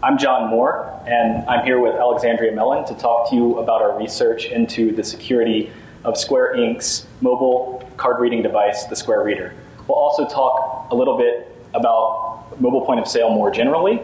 I'm John Moore, and I'm here with Alexandrea Mellen to talk to you about our research into the security of Square Inc.'s mobile card reading device, the Square Reader. We'll also talk a little bit about mobile point of sale more generally,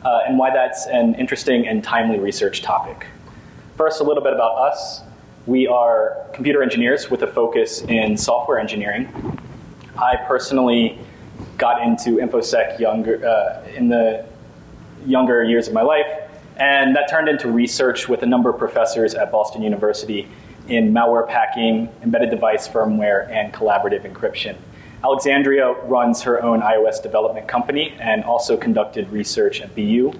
and why that's an interesting and timely research topic. First, a little bit about us. We are computer engineers with a focus in software engineering. I personally got into InfoSec in the younger years of my life, and that turned into research with a number of professors at Boston University in malware packing, embedded device firmware, and collaborative encryption. Alexandrea runs her own iOS development company and also conducted research at BU.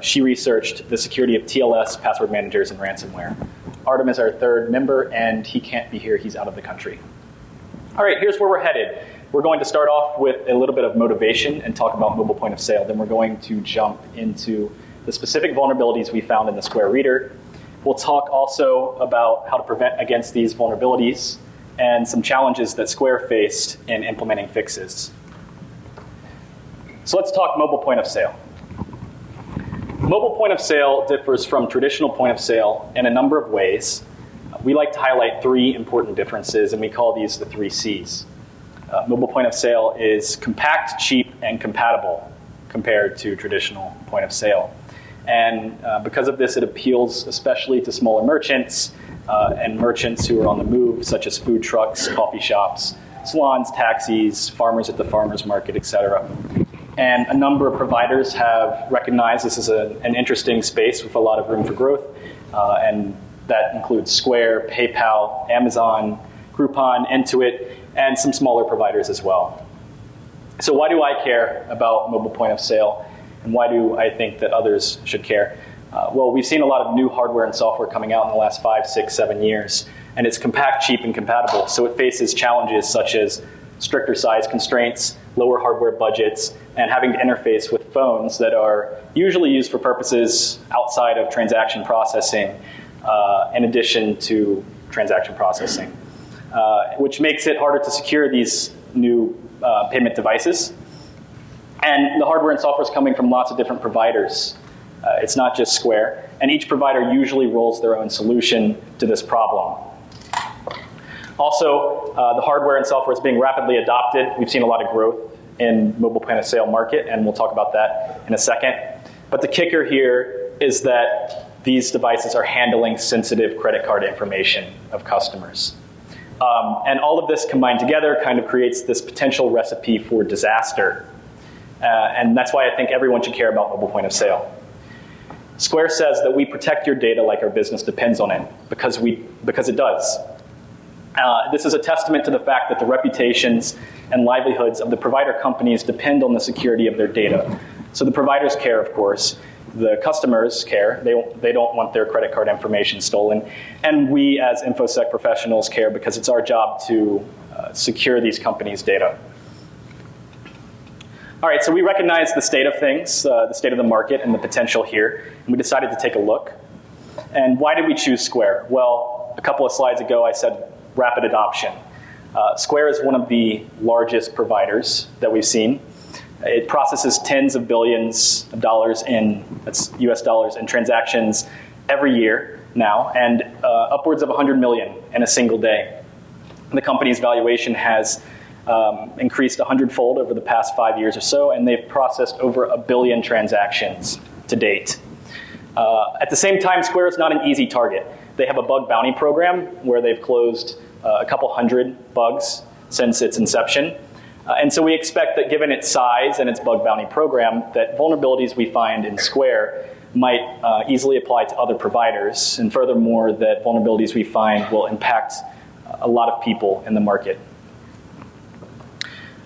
She researched the security of TLS, password managers, and ransomware. Artem is our third member, and he can't be here. He's out of the country. All right, here's where we're headed. We're going to start off with a little bit of motivation and talk about mobile point of sale. Then we're going to jump into the specific vulnerabilities we found in the Square Reader. We'll talk also about how to prevent against these vulnerabilities and some challenges that Square faced in implementing fixes. So let's talk mobile point of sale. Mobile point of sale differs from traditional point of sale in a number of ways. We like to highlight three important differences, and we call these the 3 C's. Mobile point of sale is compact, cheap, and compatible compared to traditional point of sale. And because of this, it appeals especially to smaller merchants and merchants who are on the move, such as food trucks, coffee shops, salons, taxis, farmers at the farmer's market, etc. And a number of providers have recognized this is an interesting space with a lot of room for growth, and that includes Square, PayPal, Amazon, Groupon, Intuit, and some smaller providers as well. So why do I care about mobile point of sale, and why do I think that others should care? Well, we've seen a lot of new hardware and software coming out in the last 5, 6, 7 years, and it's compact, cheap, and compatible. So it faces challenges such as stricter size constraints, lower hardware budgets, and having to interface with phones that are usually used for purposes outside of transaction processing, in addition to transaction processing, which makes it harder to secure these new payment devices. And the hardware and software is coming from lots of different providers. It's not just Square, and each provider usually rolls their own solution to this problem. Also, the hardware and software is being rapidly adopted. We've seen a lot of growth in mobile point of sale market, and we'll talk about that in a second. But the kicker here is that these devices are handling sensitive credit card information of customers. And all of this combined together kind of creates this potential recipe for disaster. And that's why I think everyone should care about mobile point of sale. Square says that we protect your data like our business depends on it, because it does. This is a testament to the fact that the reputations and livelihoods of the provider companies depend on the security of their data. So the providers care, of course. The customers care. They don't want their credit card information stolen. And we as InfoSec professionals care because it's our job to secure these companies' data. All right, so we recognize the state of things, the state of the market and the potential here, and we decided to take a look. And why did we choose Square? Well, a couple of slides ago I said rapid adoption. Square is one of the largest providers that we've seen. It processes tens of billions of dollars that's US dollars, in transactions every year now, and upwards of 100 million in a single day. The company's valuation has increased 100-fold over the past 5 years or so, and they've processed over 1 billion transactions to date. At the same time, Square is not an easy target. They have a bug bounty program where they've closed a couple hundred bugs since its inception. And so we expect that given its size and its bug bounty program, that vulnerabilities we find in Square might easily apply to other providers, and furthermore, that vulnerabilities we find will impact a lot of people in the market.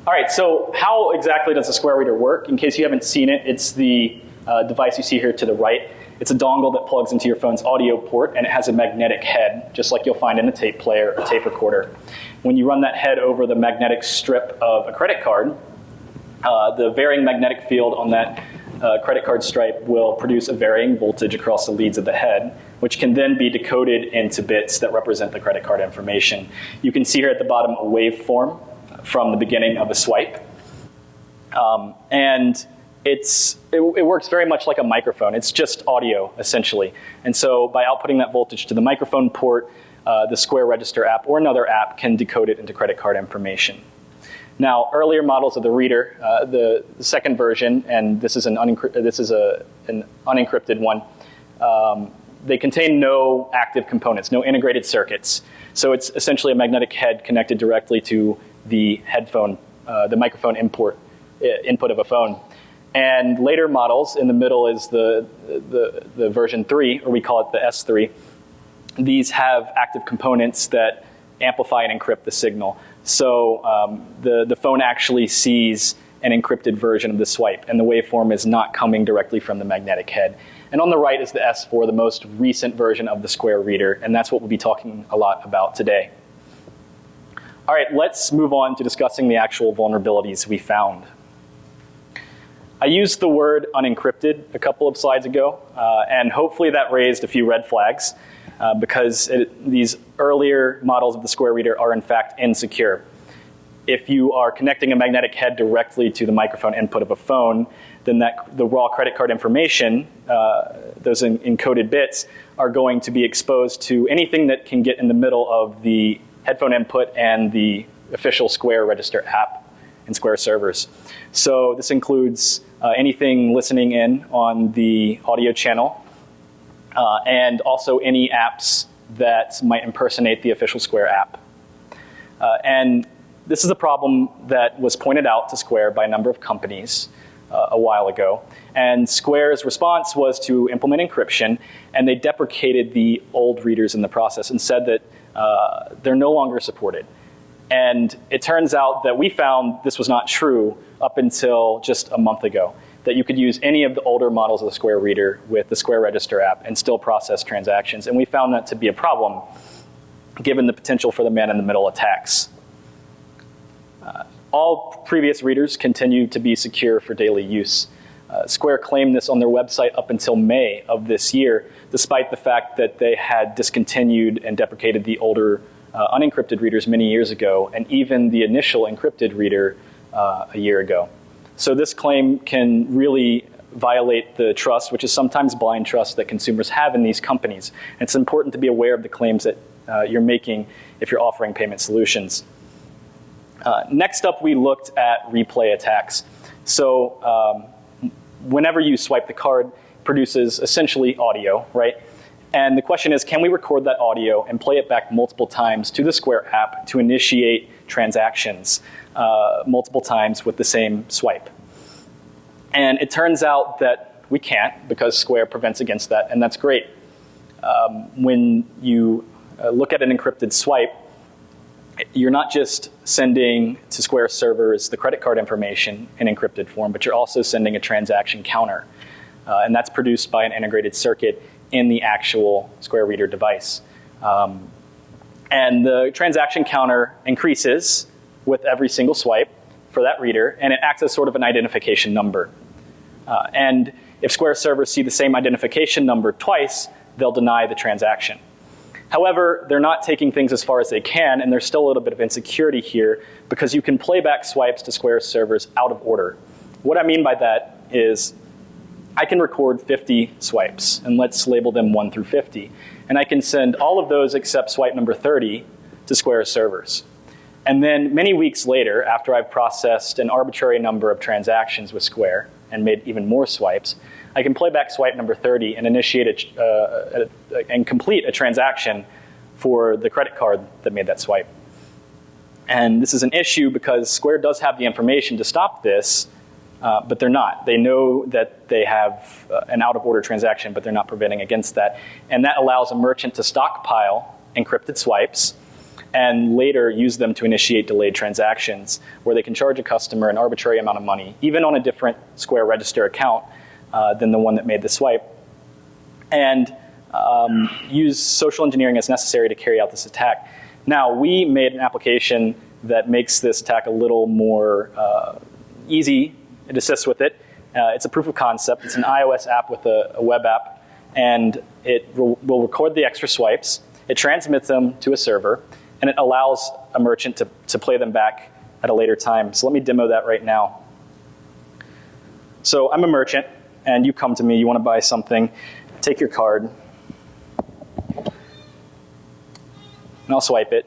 All right, so how exactly does the Square Reader work? In case you haven't seen it, it's the device you see here to the right. It's a dongle that plugs into your phone's audio port, and it has a magnetic head, just like you'll find in a tape player or tape recorder. When you run that head over the magnetic strip of a credit card, the varying magnetic field on that credit card stripe will produce a varying voltage across the leads of the head, which can then be decoded into bits that represent the credit card information. You can see here at the bottom a waveform from the beginning of a swipe. And it works very much like a microphone. It's just audio, essentially. And so by outputting that voltage to the microphone port, the Square Register app or another app can decode it into credit card information. Now, earlier models of the reader, the second version, and this is an unencrypted one, they contain no active components, no integrated circuits. So it's essentially a magnetic head connected directly to the headphone, the microphone input of a phone. And later models, in the middle is the version 3, or we call it the S3. These have active components that amplify and encrypt the signal. So the phone actually sees an encrypted version of the swipe, and the waveform is not coming directly from the magnetic head. And on the right is the S4, the most recent version of the Square reader, and that's what we'll be talking a lot about today. All right, let's move on to discussing the actual vulnerabilities we found. I used the word unencrypted a couple of slides ago, and hopefully that raised a few red flags because these earlier models of the Square reader are in fact insecure. If you are connecting a magnetic head directly to the microphone input of a phone, then the raw credit card information, those encoded bits, are going to be exposed to anything that can get in the middle of the headphone input and the official Square Register app and Square servers. So this includes anything listening in on the audio channel, and also any apps that might impersonate the official Square app. And this is a problem that was pointed out to Square by a number of companies a while ago. And Square's response was to implement encryption, and they deprecated the old readers in the process and said that they're no longer supported. And it turns out that we found this was not true up until just a month ago, that you could use any of the older models of the Square reader with the Square Register app and still process transactions. And we found that to be a problem, given the potential for the man-in-the-middle attacks. All previous readers continue to be secure for daily use. Square claimed this on their website up until May of this year, despite the fact that they had discontinued and deprecated the older unencrypted readers many years ago, and even the initial encrypted reader a year ago. So this claim can really violate the trust, which is sometimes blind trust, that consumers have in these companies. And it's important to be aware of the claims that you're making if you're offering payment solutions. Next up, we looked at replay attacks. So whenever you swipe the card, it produces essentially audio, right? And the question is, can we record that audio and play it back multiple times to the Square app to initiate transactions multiple times with the same swipe? And it turns out that we can't, because Square prevents against that, and that's great. When you look at an encrypted swipe, you're not just sending to Square servers the credit card information in encrypted form, but you're also sending a transaction counter. And that's produced by an integrated circuit in the actual Square reader device. And the transaction counter increases with every single swipe for that reader, and it acts as sort of an identification number. And if Square servers see the same identification number twice, they'll deny the transaction. However, they're not taking things as far as they can, and there's still a little bit of insecurity here, because you can play back swipes to Square servers out of order. What I mean by that is I can record 50 swipes, and let's label them 1 through 50. And I can send all of those except swipe number 30 to Square servers. And then many weeks later, after I've processed an arbitrary number of transactions with Square and made even more swipes, I can play back swipe number 30 and initiate and complete a transaction for the credit card that made that swipe. And this is an issue because Square does have the information to stop this, but they're not. They know that they have an out-of-order transaction, but they're not preventing against that. And that allows a merchant to stockpile encrypted swipes and later use them to initiate delayed transactions, where they can charge a customer an arbitrary amount of money, even on a different Square Register account than the one that made the swipe, and use social engineering as necessary to carry out this attack. Now, we made an application that makes this attack a little more easy. It assists with it. It's a proof of concept. It's an iOS app with a web app, and it will record the extra swipes. It transmits them to a server, and it allows a merchant to play them back at a later time. So let me demo that right now. So I'm a merchant, and you come to me, you want to buy something, take your card, and I'll swipe it.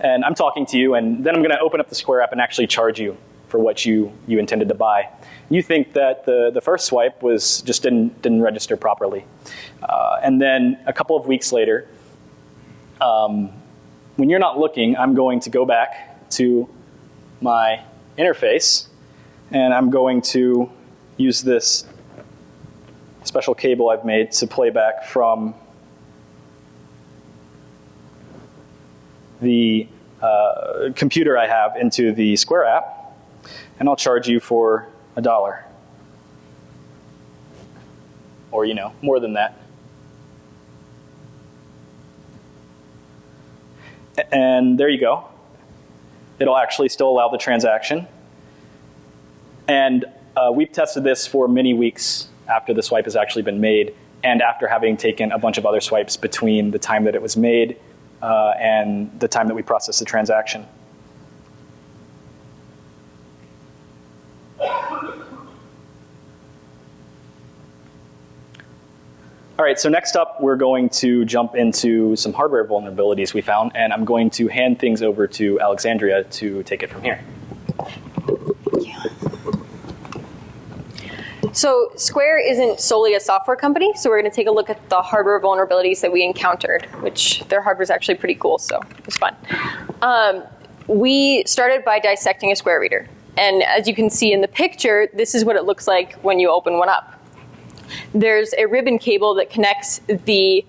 And I'm talking to you, and then I'm going to open up the Square app and actually charge you for what you intended to buy. You think that the first swipe was just didn't register properly. And then a couple of weeks later, when you're not looking, I'm going to go back to my interface, and I'm going to use this special cable I've made to play back from the computer I have into the Square app, and I'll charge you for $1. Or, more than that. And there you go. It'll actually still allow the transaction. And we've tested this for many weeks after the swipe has actually been made, and after having taken a bunch of other swipes between the time that it was made and the time that we processed the transaction. All right, so next up, we're going to jump into some hardware vulnerabilities we found, and I'm going to hand things over to Alexandrea to take it from here. So Square isn't solely a software company, so we're going to take a look at the hardware vulnerabilities that we encountered, which their hardware is actually pretty cool, so it was fun. We started by dissecting a Square reader. And as you can see in the picture, this is what it looks like when you open one up. There's a ribbon cable that connects the,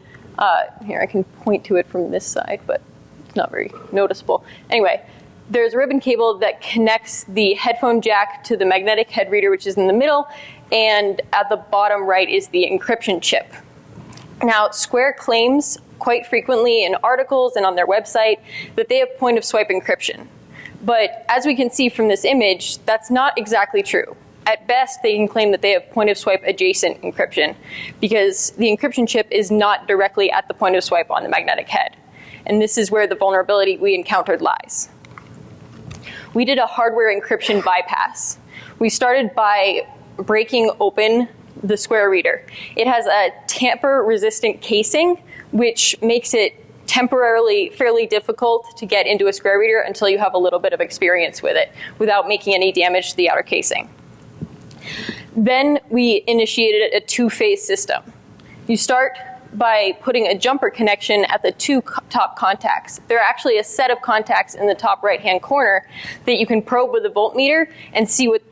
here I can point to it from this side, but it's not very noticeable. Anyway, there's a ribbon cable that connects the headphone jack to the magnetic head reader, which is in the middle, and at the bottom right is the encryption chip. Now, Square claims quite frequently in articles and on their website that they have point-of-swipe encryption. But as we can see from this image, that's not exactly true. At best, they can claim that they have point-of-swipe adjacent encryption because the encryption chip is not directly at the point of swipe on the magnetic head. And this is where the vulnerability we encountered lies. We did a hardware encryption bypass. We started by breaking open the Square reader. It has a tamper-resistant casing, which makes it temporarily fairly difficult to get into a Square reader until you have a little bit of experience with it without making any damage to the outer casing. Then we initiated a two-phase system. You start by putting a jumper connection at the two top contacts. There are actually a set of contacts in the top right-hand corner that you can probe with a voltmeter and see what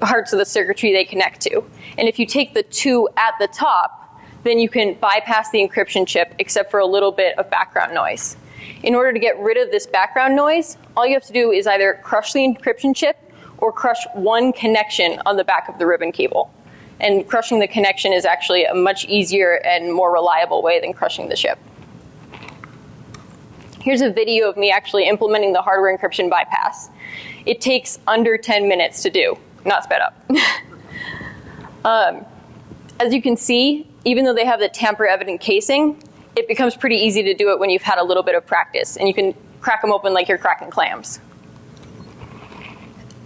parts of the circuitry they connect to. And if you take the two at the top, then you can bypass the encryption chip except for a little bit of background noise. In order to get rid of this background noise, all you have to do is either crush the encryption chip or crush one connection on the back of the ribbon cable. And crushing the connection is actually a much easier and more reliable way than crushing the chip. Here's a video of me actually implementing the hardware encryption bypass. It takes under 10 minutes to do, not sped up. As you can see, even though they have the tamper-evident casing, it becomes pretty easy to do it when you've had a little bit of practice, and you can crack them open like you're cracking clams.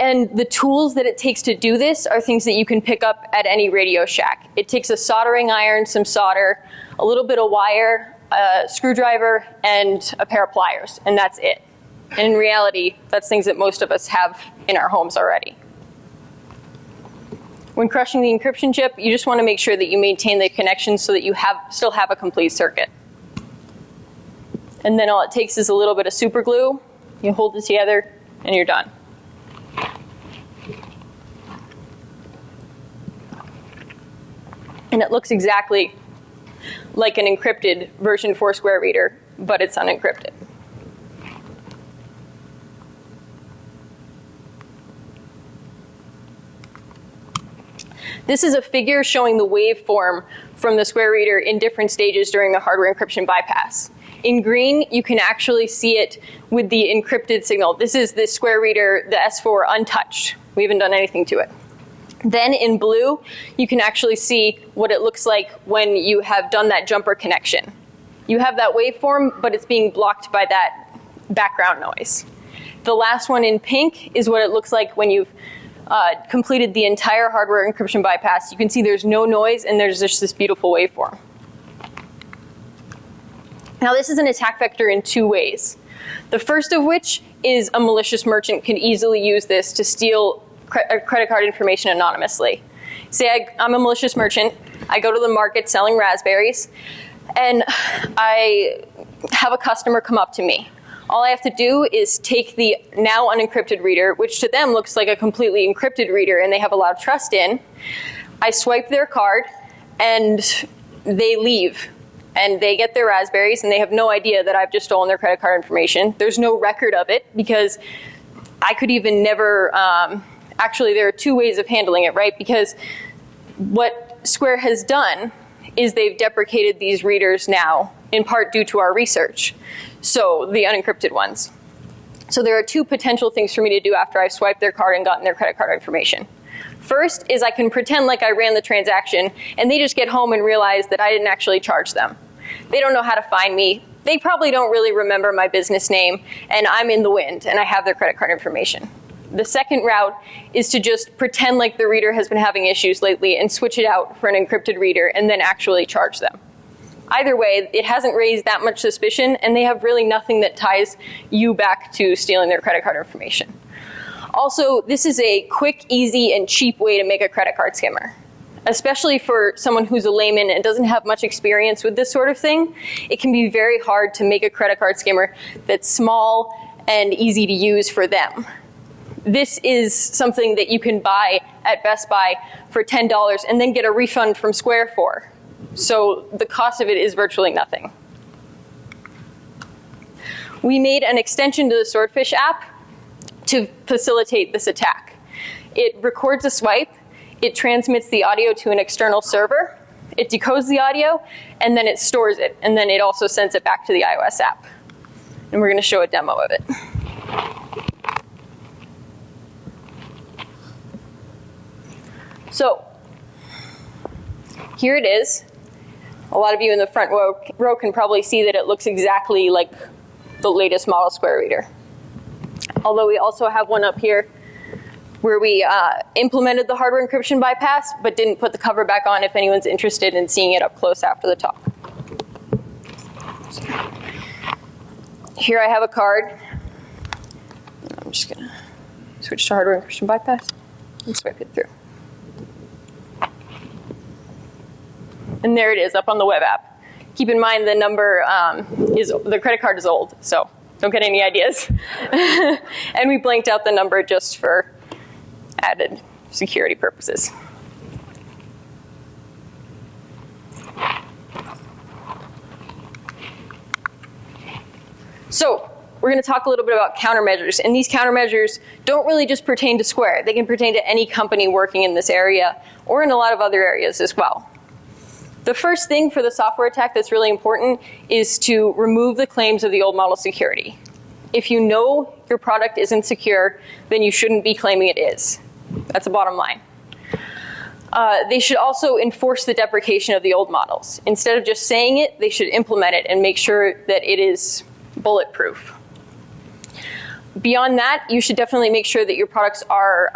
And the tools that it takes to do this are things that you can pick up at any Radio Shack. It takes a soldering iron, some solder, a little bit of wire, a screwdriver, and a pair of pliers, and that's it. And in reality, that's things that most of us have in our homes already. When crushing the encryption chip, you just want to make sure that you maintain the connection so that you still have a complete circuit. And then all it takes is a little bit of super glue. You hold it together, and you're done. And it looks exactly like an encrypted version 4 Square reader, but it's unencrypted. This is a figure showing the waveform from the Square reader in different stages during the hardware encryption bypass. In green, you can actually see it with the encrypted signal. This is the Square reader, the S4 untouched. We haven't done anything to it. Then in blue, you can actually see what it looks like when you have done that jumper connection. You have that waveform, but it's being blocked by that background noise. The last one in pink is what it looks like when you've completed the entire hardware encryption bypass. You can see there's no noise and there's just this beautiful waveform. Now this is an attack vector in two ways. The first of which is a malicious merchant can easily use this to steal credit card information anonymously. Say I'm a malicious merchant, I go to the market selling raspberries, and I have a customer come up to me. All I have to do is take the now unencrypted reader, which to them looks like a completely encrypted reader and they have a lot of trust in. I swipe their card and they leave. And they get their raspberries and they have no idea that I've just stolen their credit card information. There's no record of it because I could even never, actually there are two ways of handling it, right? Because what Square has done is they've deprecated these readers now, in part due to our research. So the unencrypted ones. So there are two potential things for me to do after I've swiped their card and gotten their credit card information. First is I can pretend like I ran the transaction and they just get home and realize that I didn't actually charge them. They don't know how to find me. They probably don't really remember my business name and I'm in the wind and I have their credit card information. The second route is to just pretend like the reader has been having issues lately and switch it out for an encrypted reader and then actually charge them. Either way, it hasn't raised that much suspicion and they have really nothing that ties you back to stealing their credit card information. Also, this is a quick, easy, and cheap way to make a credit card scammer. Especially for someone who's a layman and doesn't have much experience with this sort of thing, it can be very hard to make a credit card scammer that's small and easy to use for them. This is something that you can buy at Best Buy for $10 and then get a refund from Square for. So the cost of it is virtually nothing. We made an extension to the Swordfish app to facilitate this attack. It records a swipe, it transmits the audio to an external server, it decodes the audio, and then it stores it, and then it also sends it back to the iOS app. And we're going to show a demo of it. So here it is. A lot of you in the front row can probably see that it looks exactly like the latest model Square reader. Although we also have one up here where we implemented the hardware encryption bypass, but didn't put the cover back on if anyone's interested in seeing it up close after the talk. Here I have a card. I'm just going to switch to hardware encryption bypass and swipe it through. And there it is up on the web app. Keep in mind the number the credit card is old, so don't get any ideas. And we blanked out the number just for added security purposes. So we're going to talk a little bit about countermeasures. And these countermeasures don't really just pertain to Square. They can pertain to any company working in this area or in a lot of other areas as well. The first thing for the software attack that's really important is to remove the claims of the old model security. If you know your product isn't secure, then you shouldn't be claiming it is. That's the bottom line. They should also enforce the deprecation of the old models. Instead of just saying it, they should implement it and make sure that it is bulletproof. Beyond that, you should definitely make sure that your products are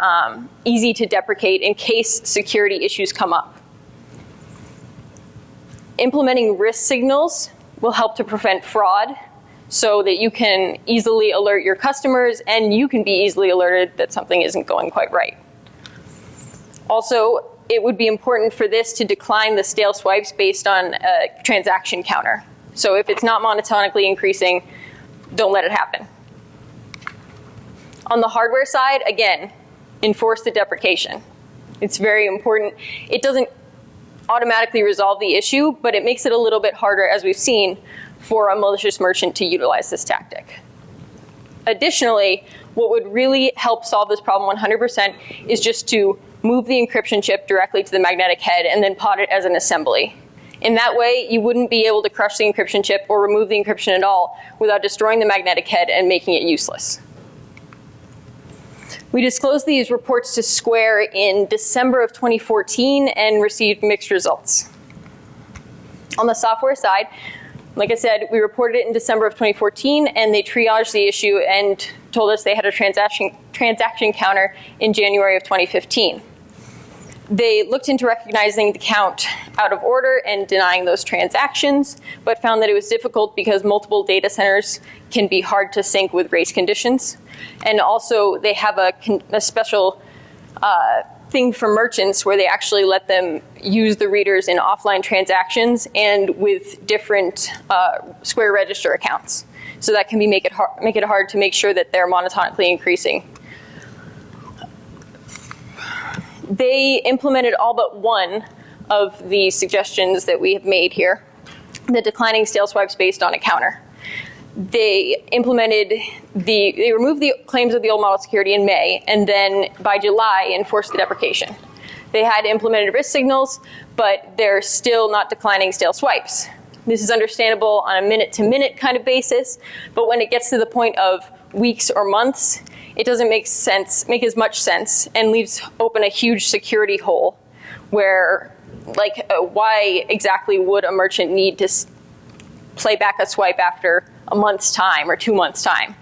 easy to deprecate in case security issues come up. Implementing risk signals will help to prevent fraud so that you can easily alert your customers and you can be easily alerted that something isn't going quite right. Also, it would be important for this to decline the stale swipes based on a transaction counter. So if it's not monotonically increasing, don't let it happen. On the hardware side, again, enforce the deprecation. It's very important. It doesn't automatically resolve the issue, but it makes it a little bit harder, as we've seen, for a malicious merchant to utilize this tactic. Additionally, what would really help solve this problem 100% is just to move the encryption chip directly to the magnetic head and then pod it as an assembly. In that way, you wouldn't be able to crush the encryption chip or remove the encryption at all without destroying the magnetic head and making it useless. We disclosed these reports to Square in December of 2014 and received mixed results. On the software side, like I said, we reported it in December of 2014 and they triaged the issue and told us they had a transaction counter in January of 2015. They looked into recognizing the count out of order and denying those transactions, but found that it was difficult because multiple data centers can be hard to sync with race conditions. And also, they have a special thing for merchants where they actually let them use the readers in offline transactions and with different Square Register accounts. So that can make it hard to make sure that they're monotonically increasing. They implemented all but one of the suggestions that we have made here, the declining stale swipes based on a counter. They removed the claims of the old model security in May, and then by July enforced the deprecation. They had implemented risk signals, but they're still not declining stale swipes. This is understandable on a minute-to-minute kind of basis, but when it gets to the point of weeks or months, it doesn't make as much sense and leaves open a huge security hole where, why exactly would a merchant need to play back a swipe after a month's time or 2 months' time?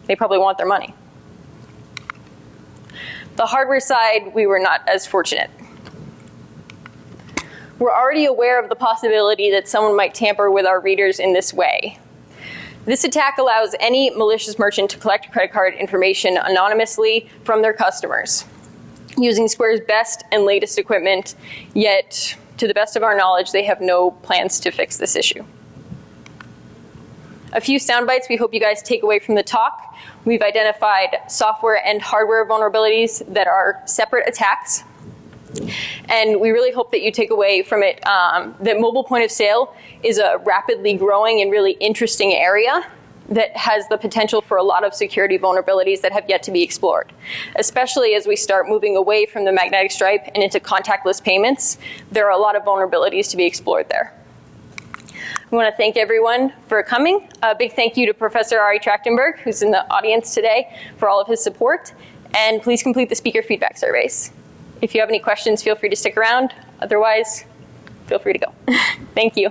They probably want their money. The hardware side, we were not as fortunate. We're already aware of the possibility that someone might tamper with our readers in this way. This attack allows any malicious merchant to collect credit card information anonymously from their customers, using Square's best and latest equipment, yet, to the best of our knowledge, they have no plans to fix this issue. A few sound bites we hope you guys take away from the talk. We've identified software and hardware vulnerabilities that are separate attacks. And we really hope that you take away from it that mobile point of sale is a rapidly growing and really interesting area that has the potential for a lot of security vulnerabilities that have yet to be explored. Especially as we start moving away from the magnetic stripe and into contactless payments, there are a lot of vulnerabilities to be explored there. We want to thank everyone for coming. A big thank you to Professor Ari Trachtenberg, who's in the audience today, for all of his support. And please complete the speaker feedback surveys. If you have any questions, feel free to stick around. Otherwise, feel free to go. Thank you.